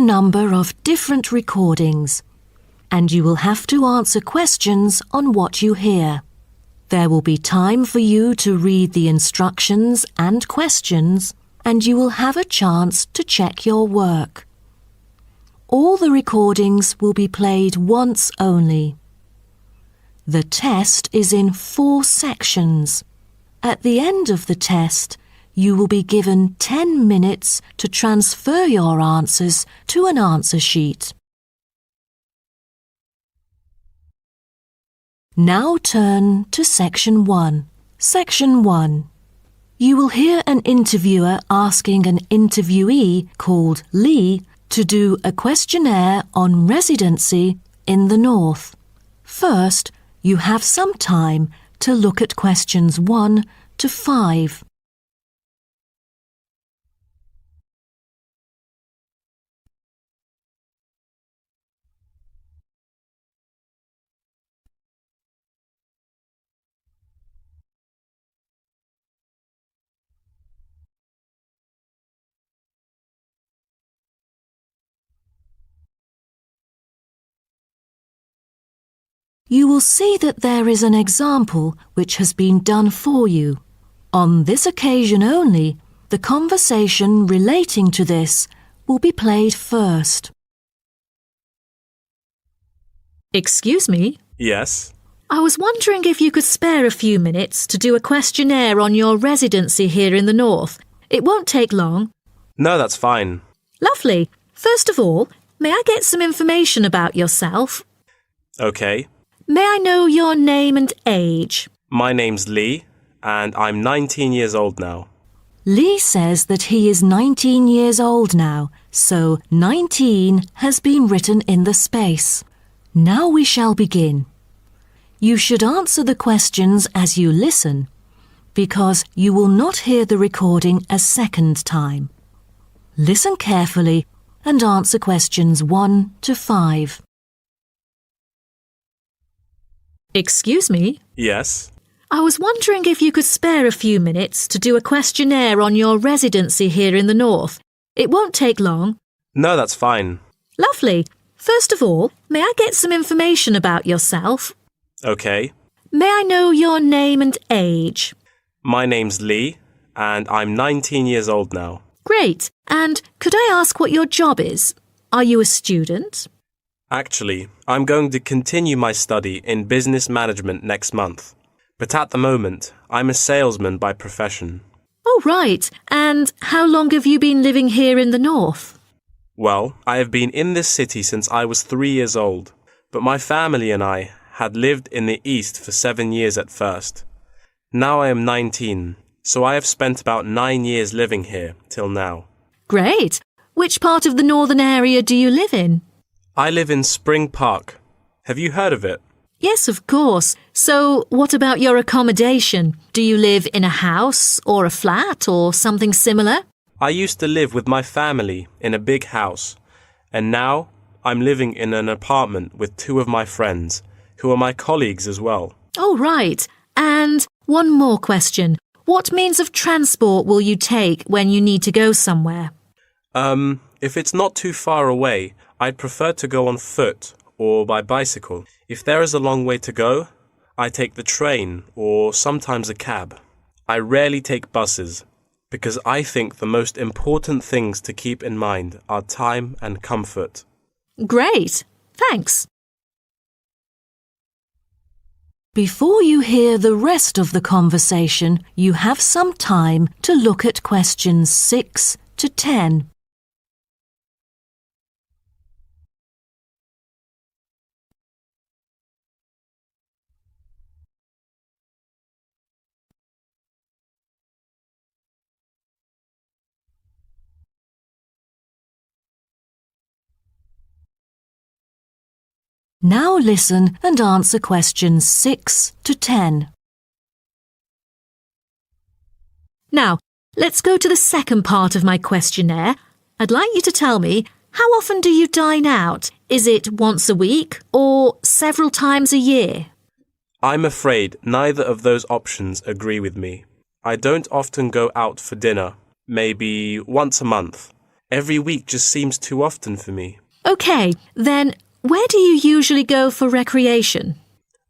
number of different recordings, and you will have to answer questions on what you hear. There will be time for you to read the instructions and questions, and you will have a chance to check your work. All the recordings will be played once only. The test is in 4 sections. At the end of the test, you will be given 10 minutes to transfer your answers to an answer sheet. Now turn to Section 1. Section 1. You will hear an interviewer asking an interviewee called Lee to do a questionnaire on residency in the North. First, you have some time to look at questions 1 to 5. You will see that there is an example which has been done for you. On this occasion only, the conversation relating to this will be played first. Excuse me? Yes. I was wondering if you could spare a few minutes to do a questionnaire on your residency here in the North. It won't take long. No, that's fine. Lovely. First of all, may I get some information about yourself? Okay. May I know your name and age? My name's Lee, and I'm 19 years old now. Lee says that he is 19 years old now, so 19 has been written in the space. Now we shall begin. You should answer the questions as you listen, because you will not hear the recording a second time. Listen carefully and answer questions 1 to 5. Excuse me? Yes. I was wondering if you could spare a few minutes to do a questionnaire on your residency here in the North. It won't take long. No, that's fine. Lovely. First of all, may I get some information about yourself? Okay. May I know your name and age? My name's Lee, and I'm 19 years old now. Great. And could I ask what your job is? Are you a student? Actually, I'm going to continue my study in business management next month. But at the moment, I'm a salesman by profession. Oh, right. And how long have you been living here in the North? Well, I have been in this city since I was 3 years old, but my family and I had lived in the East for 7 years at first. Now I am 19, so I have spent about 9 years living here till now. Great. Which part of the northern area do you live in? I live in Spring Park. Have you heard of it? Yes, of course. So what about your accommodation? Do you live in a house or a flat or something similar? I used to live with my family in a big house, and now I'm living in an apartment with 2 of my friends, who are my colleagues as well. Oh, right. And one more question. What means of transport will you take when you need to go somewhere? If it's not too far away, I'd prefer to go on foot or by bicycle. If there is a long way to go, I take the train or sometimes a cab. I rarely take buses because I think the most important things to keep in mind are time and comfort. Great. Thanks. Before you hear the rest of the conversation, you have some time to look at questions 6 to 10. Now listen and answer questions 6 to 10. Now, let's go to the second part of my questionnaire. I'd like you to tell me, how often do you dine out? Is it once a week or several times a year? I'm afraid neither of those options agree with me. I don't often go out for dinner, maybe once a month, Every week just seems too often for me. OK, then where do you usually go for recreation?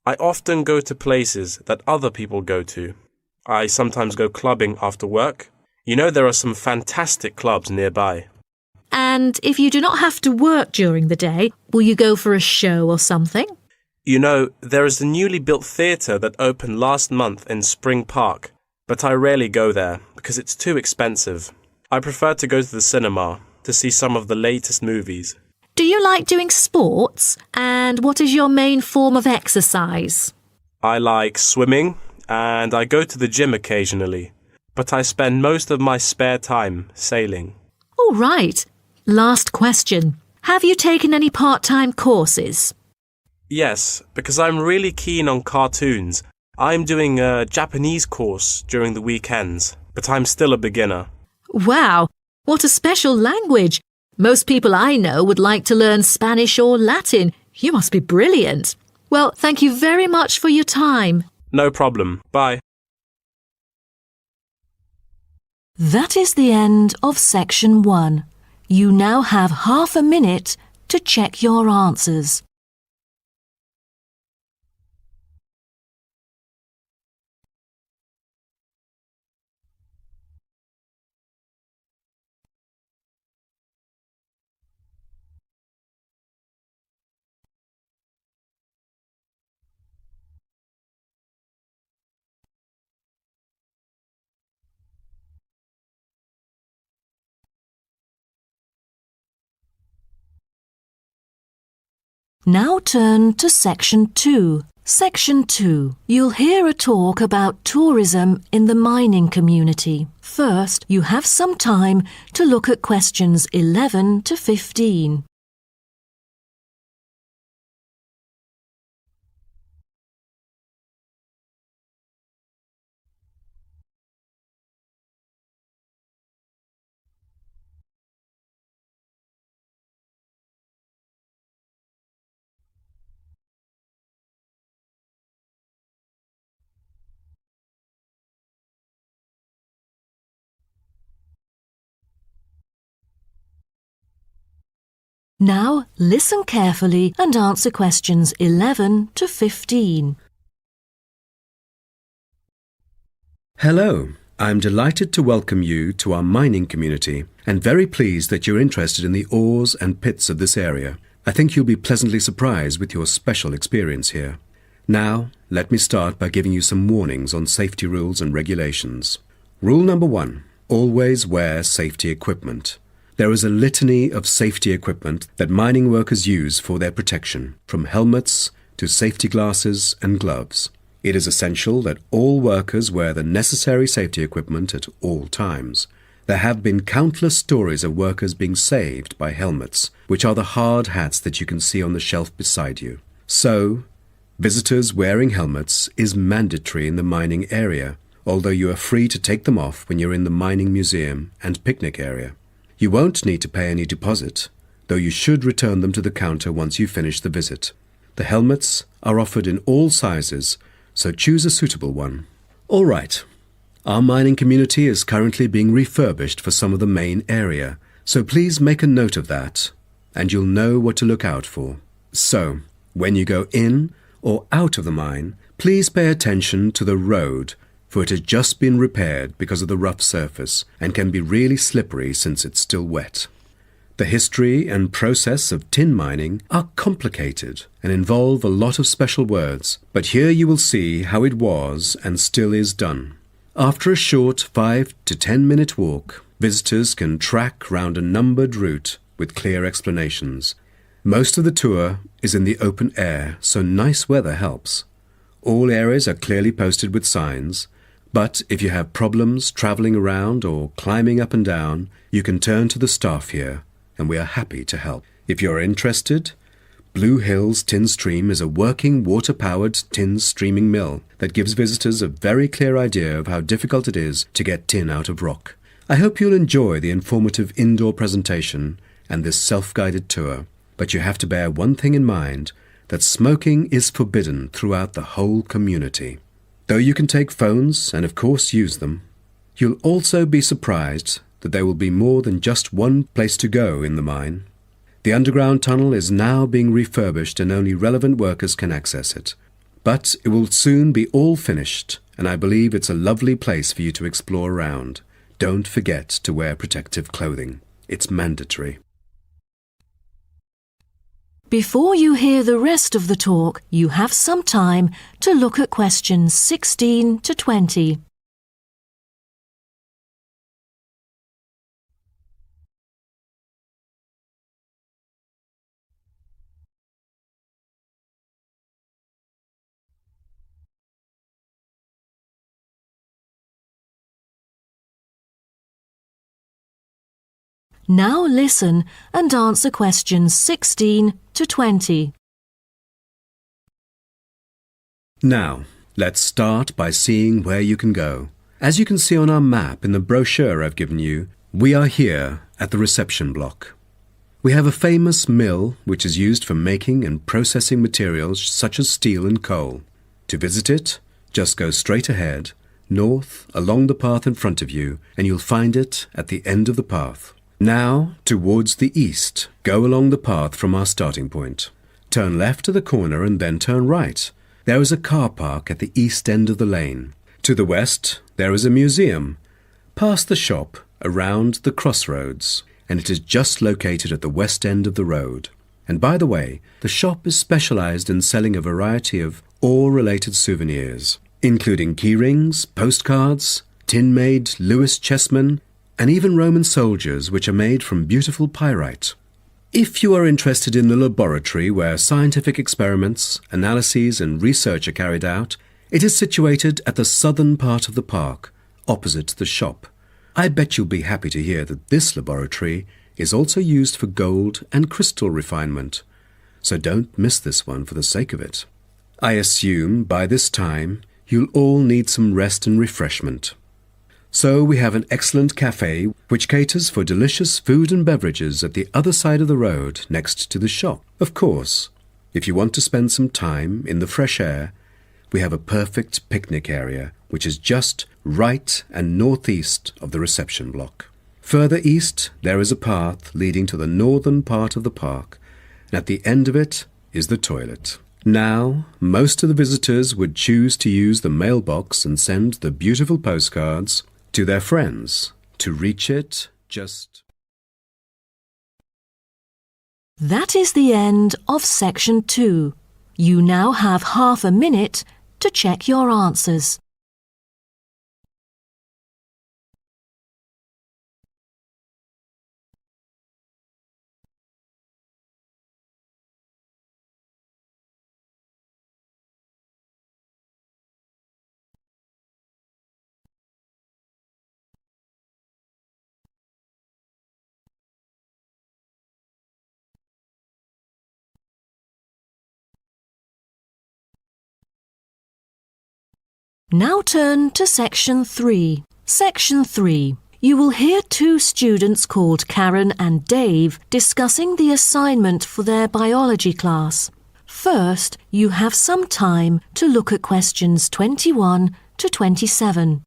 I often go to places that other people go to. I sometimes go clubbing after work. You know, there are some fantastic clubs nearby. And if you do not have to work during the day, will you go for a show or something? You know, there is a newly built theatre that opened last month in Spring Park, but I rarely go there because it's too expensive. I prefer to go to the cinema to see some of the latest movies. Do you like doing sports? And what is your main form of exercise? I like swimming and I go to the gym occasionally, but I spend most of my spare time sailing. All right. Last question. Have you taken any part-time courses? Yes, because I'm really keen on cartoons. I'm doing a Japanese course during the weekends, but I'm still a beginner. Wow, what a special language. Most people I know would like to learn Spanish or Latin. You must be brilliant. Well, thank you very much for your time. No problem. Bye. That is the end of section 1. You now have half a minute to check your answers. Now turn to Section 2. Section 2. You'll hear a talk about tourism in the mining community. First, you have some time to look at questions 11 to 15. Now listen carefully and answer questions 11 to 15. Hello, I'm delighted to welcome you to our mining community and very pleased that you're interested in the ores and pits of this area. I think you'll be pleasantly surprised with your special experience here. Now, let me start by giving you some warnings on safety rules and regulations. Rule number 1, always wear safety equipment. There is a litany of safety equipment that mining workers use for their protection, from helmets to safety glasses and gloves. It is essential that all workers wear the necessary safety equipment at all times. There have been countless stories of workers being saved by helmets, which are the hard hats that you can see on the shelf beside you. So, visitors wearing helmets is mandatory in the mining area, although you are free to take them off when you're in the mining museum and picnic area. You won't need to pay any deposit, though you should return them to the counter once you finish the visit. The helmets are offered in all sizes, so choose a suitable one. All right, our mining community is currently being refurbished for some of the main area, so please make a note of that, and you'll know what to look out for. So, when you go in or out of the mine, please pay attention to the road, for it has just been repaired because of the rough surface and can be really slippery since it's still wet. The history and process of tin mining are complicated and involve a lot of special words, but here you will see how it was and still is done. After a short 5 to 10 minute walk, visitors can track round a numbered route with clear explanations. Most of the tour is in the open air, so nice weather helps. All areas are clearly posted with signs, but if you have problems travelling around or climbing up and down, you can turn to the staff here, and we are happy to help. If you're interested, Blue Hills Tin Stream is a working water-powered tin streaming mill that gives visitors a very clear idea of how difficult it is to get tin out of rock. I hope you'll enjoy the informative indoor presentation and this self-guided tour, but you have to bear one thing in mind, that smoking is forbidden throughout the whole community. Though you can take phones and of course use them, you'll also be surprised that there will be more than just one place to go in the mine. The underground tunnel is now being refurbished and only relevant workers can access it. But it will soon be all finished, and I believe it's a lovely place for you to explore around. Don't forget to wear protective clothing. It's mandatory. Before you hear the rest of the talk, you have some time to look at questions 16 to 20. Now listen and answer questions 16 to 20. Now, let's start by seeing where you can go. As you can see on our map in the brochure I've given you, we are here at the reception block. We have a famous mill which is used for making and processing materials such as steel and coal. To visit it, just go straight ahead, north, along the path in front of you, and you'll find it at the end of the path. Now, towards the east, go along the path from our starting point. Turn left to the corner and then turn right. There is a car park at the east end of the lane. To the west, there is a museum. Past the shop, around the crossroads, and it is just located at the west end of the road. And by the way, the shop is specialized in selling a variety of ore-related souvenirs, including key rings, postcards, tin-made Lewis chessmen, and even Roman soldiers which are made from beautiful pyrite. If you are interested in the laboratory where scientific experiments, analyses and research are carried out, it is situated at the southern part of the park, opposite the shop. I bet you'll be happy to hear that this laboratory is also used for gold and crystal refinement, so don't miss this one for the sake of it. I assume by this time you'll all need some rest and refreshment. So we have an excellent cafe which caters for delicious food and beverages at the other side of the road next to the shop. Of course, if you want to spend some time in the fresh air, we have a perfect picnic area which is just right and northeast of the reception block. Further east, there is a path leading to the northern part of the park, and at the end of it is the toilet. Now, most of the visitors would choose to use the mailbox and send the beautiful postcards to their friends. To reach it, just... That is the end of section 2. You now have half a minute to check your answers. Now turn to section 3. Section 3. You will hear two students called Karen and Dave discussing the assignment for their biology class. First, you have some time to look at questions 21 to 27.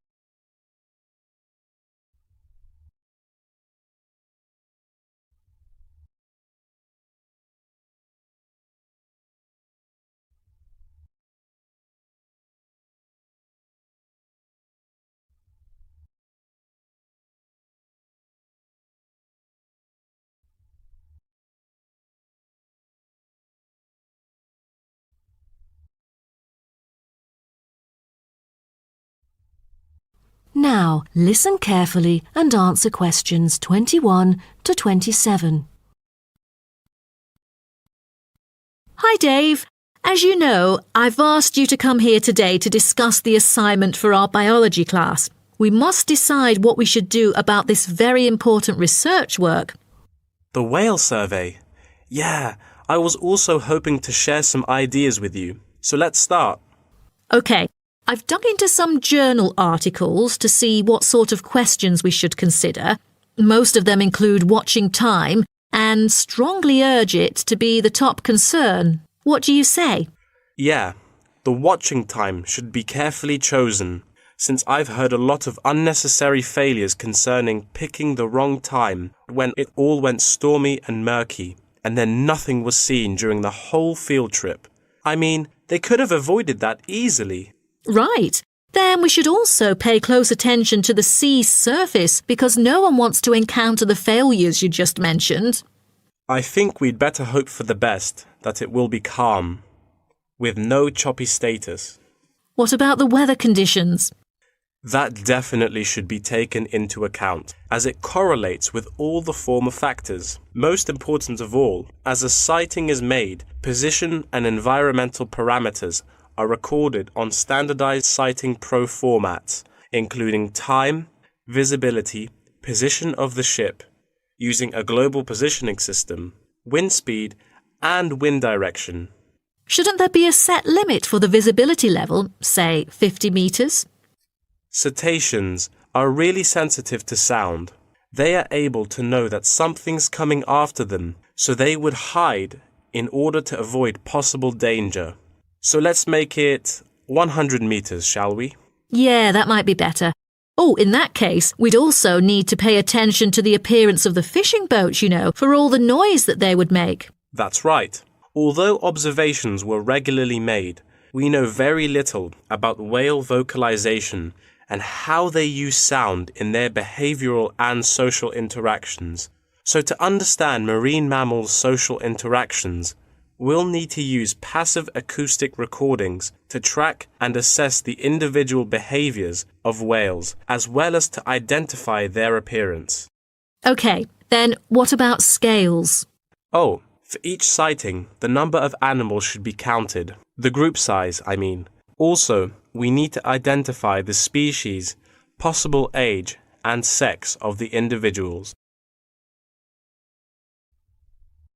Now, listen carefully and answer questions 21 to 27. Hi, Dave. As you know, I've asked you to come here today to discuss the assignment for our biology class. We must decide what we should do about this very important research work. The whale survey. Yeah, I was also hoping to share some ideas with you. So let's start. OK, I've dug into some journal articles to see what sort of questions we should consider. Most of them include watching time and strongly urge it to be the top concern. What do you say? Yeah, the watching time should be carefully chosen. since I've heard a lot of unnecessary failures concerning picking the wrong time when it all went stormy and murky, and then nothing was seen during the whole field trip. I mean, they could have avoided that easily. Right. Then we should also pay close attention to the sea's surface because no one wants to encounter the failures you just mentioned. I think we'd better hope for the best, that it will be calm, with no choppy status. What about the weather conditions? That definitely should be taken into account, as it correlates with all the former factors. Most important of all, as a sighting is made, position and environmental parameters are recorded on standardized sighting pro formats, including time, visibility, position of the ship, using a global positioning system, wind speed, and wind direction. Shouldn't there be a set limit for the visibility level, say 50 meters? Cetaceans are really sensitive to sound. They are able to know that something's coming after them, so they would hide in order to avoid possible danger. So let's make it 100 meters, shall we? Yeah, that might be better. Oh, in that case, we'd also need to pay attention to the appearance of the fishing boats, for all the noise that they would make. That's right. Although observations were regularly made, we know very little about whale vocalization and how they use sound in their behavioral and social interactions. So to understand marine mammals' social interactions, we'll need to use passive acoustic recordings to track and assess the individual behaviors of whales, as well as to identify their appearance. Okay, then what about scales? Oh, for each sighting, the number of animals should be counted. The group size, I mean. Also, we need to identify the species, possible age, and sex of the individuals.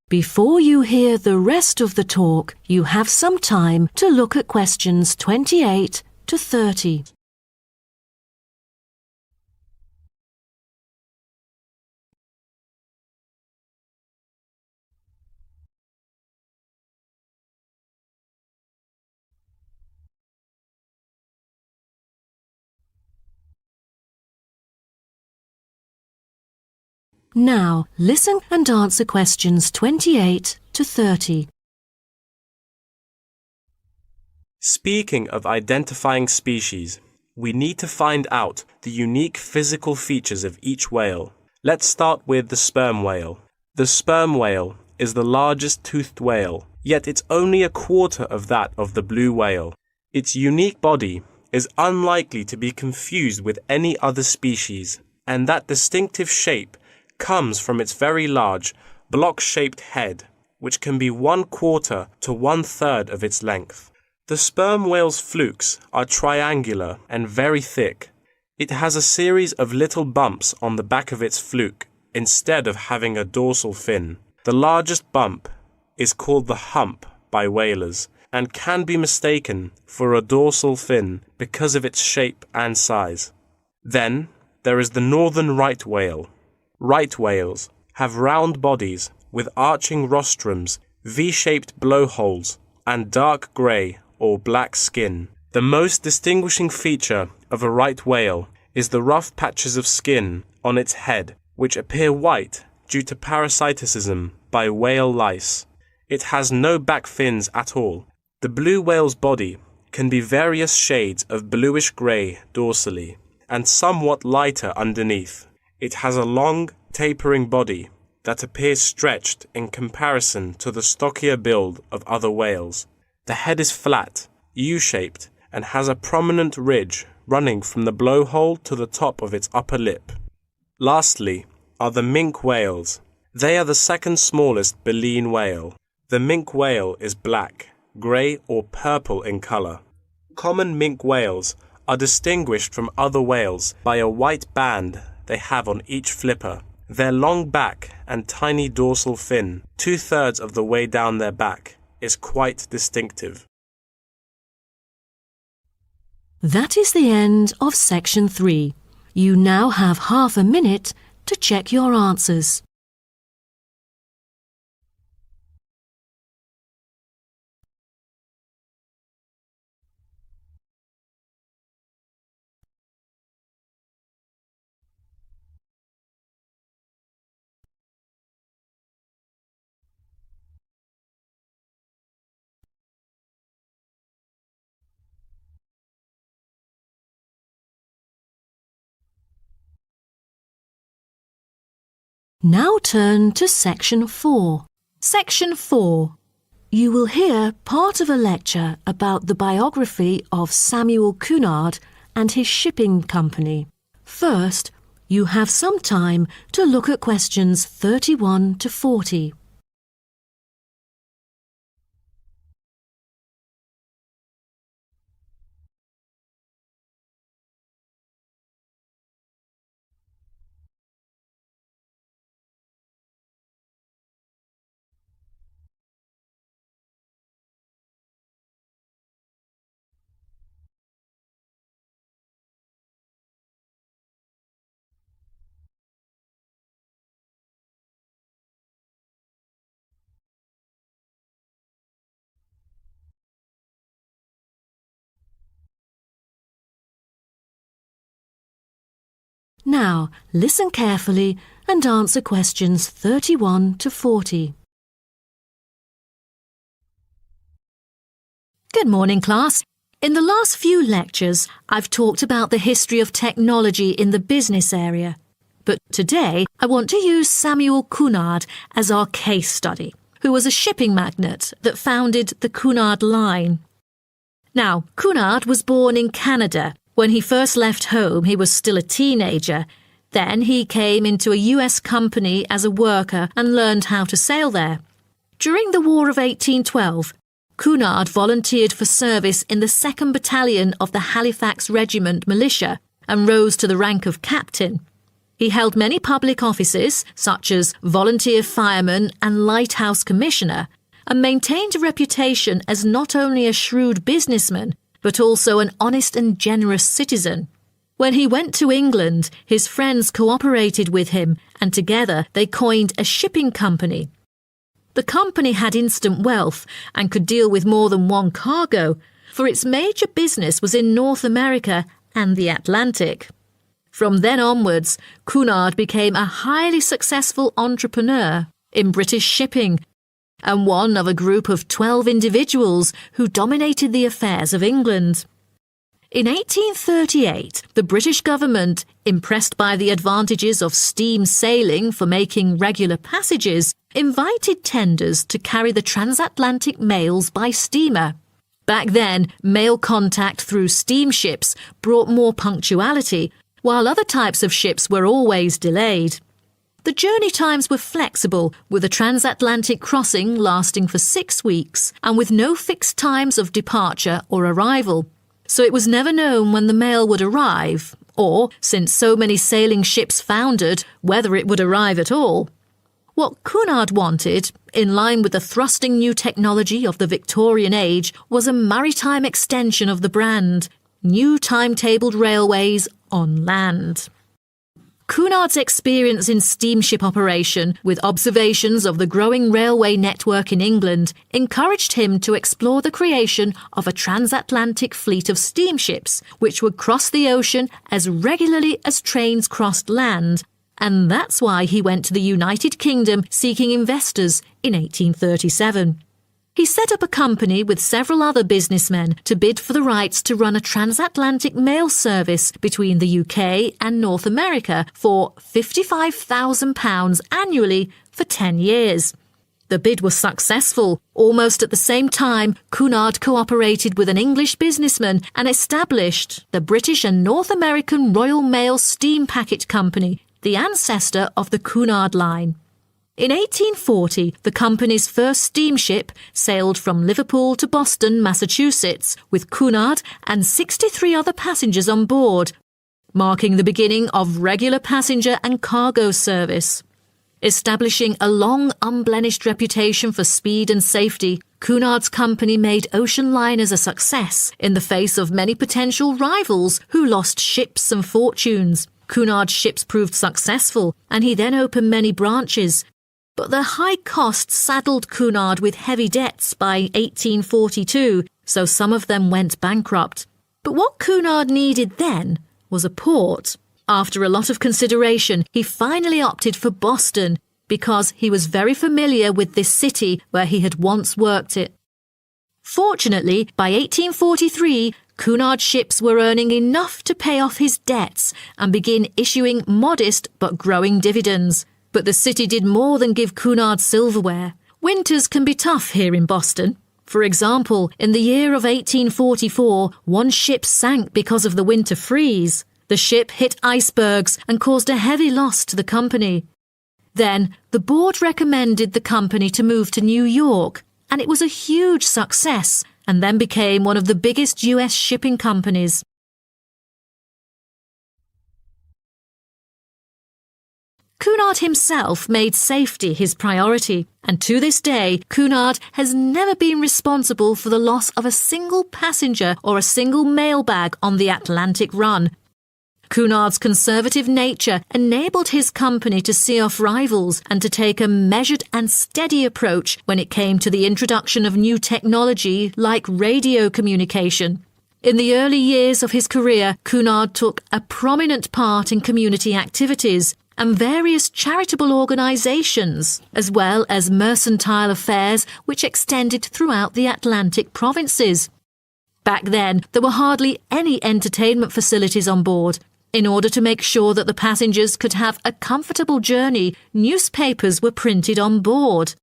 Before you hear the rest of the talk, you have some time to look at questions 28 to 30. Now, listen and answer questions 28 to 30. Speaking of identifying species, we need to find out the unique physical features of each whale. Let's start with the sperm whale. The sperm whale is the largest toothed whale, yet it's only a quarter of that of the blue whale. Its unique body is unlikely to be confused with any other species, and that distinctive shape comes from its very large, block-shaped head, which can be 1/4 to 1/3 of its length. The sperm whale's flukes are triangular and very thick. It has a series of little bumps on the back of its fluke instead of having a dorsal fin. The largest bump is called the hump by whalers and can be mistaken for a dorsal fin because of its shape and size. Then there is the northern right whale. Right whales have round bodies with arching rostrums, V-shaped blowholes, and dark grey or black skin. The most distinguishing feature of a right whale is the rough patches of skin on its head, which appear white due to parasitism by whale lice. It has no back fins at all. The blue whale's body can be various shades of bluish-grey dorsally and somewhat lighter underneath. It has a long, tapering body that appears stretched in comparison to the stockier build of other whales. The head is flat, U-shaped, and has a prominent ridge running from the blowhole to the top of its upper lip. Lastly are the mink whales. They are the second smallest baleen whale. The mink whale is black, grey or purple in colour. Common mink whales are distinguished from other whales by a white band they have on each flipper. Their long back and tiny dorsal fin, 2/3 of the way down their back, is quite distinctive. That is the end of section 3. You now have half a minute to check your answers. Now turn to Section 4. Section 4. You will hear part of a lecture about the biography of Samuel Cunard and his shipping company. First, you have some time to look at questions 31 to 40. Now, listen carefully and answer questions 31 to 40. Good morning, class. In the last few lectures, I've talked about the history of technology in the business area. But today, I want to use Samuel Cunard as our case study, who was a shipping magnate that founded the Cunard Line. Now, Cunard was born in Canada. When he first left home, he was still a teenager. Then he came into a US company as a worker and learned how to sail there. During the War of 1812, Cunard volunteered for service in the 2nd Battalion of the Halifax Regiment Militia and rose to the rank of captain. He held many public offices, such as volunteer fireman and lighthouse commissioner, and maintained a reputation as not only a shrewd businessman, but also an honest and generous citizen. When he went to England, his friends cooperated with him, and together they coined a shipping company. The company had instant wealth and could deal with more than one cargo, for its major business was in North America and the Atlantic. From then onwards, Cunard became a highly successful entrepreneur in British shipping, and one of a group of 12 individuals who dominated the affairs of England. In 1838, the British government, impressed by the advantages of steam sailing for making regular passages, invited tenders to carry the transatlantic mails by steamer. Back then, mail contact through steamships brought more punctuality, while other types of ships were always delayed. The journey times were flexible, with a transatlantic crossing lasting for 6 weeks and with no fixed times of departure or arrival. So it was never known when the mail would arrive, or, since so many sailing ships foundered, whether it would arrive at all. What Cunard wanted, in line with the thrusting new technology of the Victorian age, was a maritime extension of the brand, new timetabled railways on land. Cunard's experience in steamship operation, with observations of the growing railway network in England, encouraged him to explore the creation of a transatlantic fleet of steamships, which would cross the ocean as regularly as trains crossed land, and that's why he went to the United Kingdom seeking investors in 1837. He set up a company with several other businessmen to bid for the rights to run a transatlantic mail service between the UK and North America for £55,000 annually for 10 years. The bid was successful. Almost at the same time, Cunard cooperated with an English businessman and established the British and North American Royal Mail Steam Packet Company, the ancestor of the Cunard Line. In 1840, the company's first steamship sailed from Liverpool to Boston, Massachusetts, with Cunard and 63 other passengers on board, marking the beginning of regular passenger and cargo service. Establishing a long, unblemished reputation for speed and safety, Cunard's company made ocean liners a success in the face of many potential rivals who lost ships and fortunes. Cunard's ships proved successful, and he then opened many branches. But the high costs saddled Cunard with heavy debts by 1842, so some of them went bankrupt. But what Cunard needed then was a port. After a lot of consideration, he finally opted for Boston because he was very familiar with this city where he had once worked it. Fortunately, by 1843, Cunard's ships were earning enough to pay off his debts and begin issuing modest but growing dividends. But the city did more than give Cunard silverware. Winters can be tough here in Boston. For example, in the year of 1844, one ship sank because of the winter freeze. The ship hit icebergs and caused a heavy loss to the company. Then, the board recommended the company to move to New York, and it was a huge success, and then became one of the biggest US shipping companies. Cunard himself made safety his priority, and to this day, Cunard has never been responsible for the loss of a single passenger or a single mail bag on the Atlantic run. Cunard's conservative nature enabled his company to see off rivals and to take a measured and steady approach when it came to the introduction of new technology like radio communication. In the early years of his career, Cunard took a prominent part in community activities and various charitable organisations, as well as mercantile affairs which extended throughout the Atlantic provinces. Back then, there were hardly any entertainment facilities on board. In order to make sure that the passengers could have a comfortable journey, newspapers were printed on board.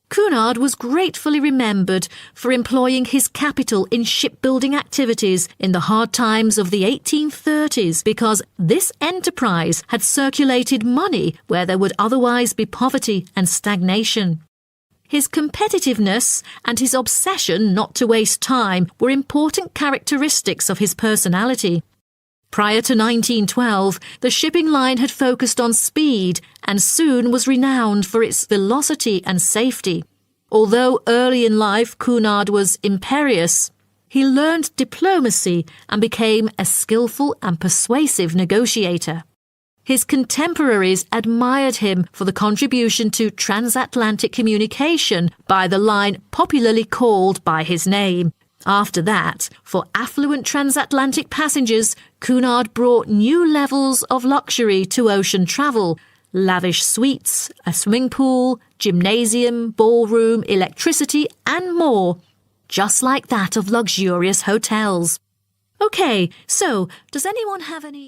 Cunard was gratefully remembered for employing his capital in shipbuilding activities in the hard times of the 1830s because this enterprise had circulated money where there would otherwise be poverty and stagnation. His competitiveness and his obsession not to waste time were important characteristics of his personality. Prior to 1912, the shipping line had focused on speed and soon was renowned for its velocity and safety. Although early in life Cunard was imperious, he learned diplomacy and became a skillful and persuasive negotiator. His contemporaries admired him for the contribution to transatlantic communication by the line popularly called by his name. After that, for affluent transatlantic passengers, Cunard brought new levels of luxury to ocean travel: lavish suites, a swimming pool, gymnasium, ballroom, electricity, and more, just like that of luxurious hotels. Okay, so does anyone have any?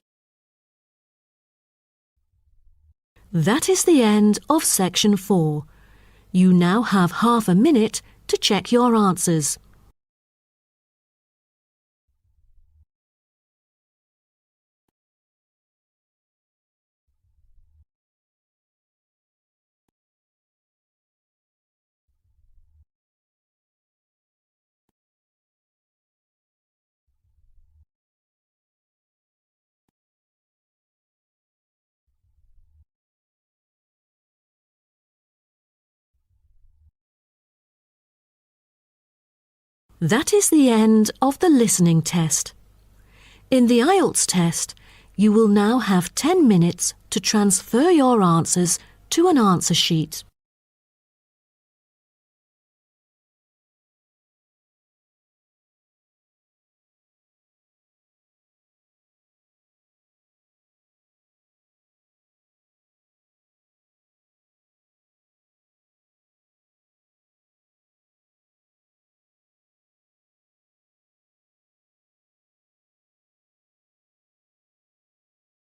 That is the end of section 4. You now have half a minute to check your answers. That is the end of the listening test. In the IELTS test, you will now have 10 minutes to transfer your answers to an answer sheet.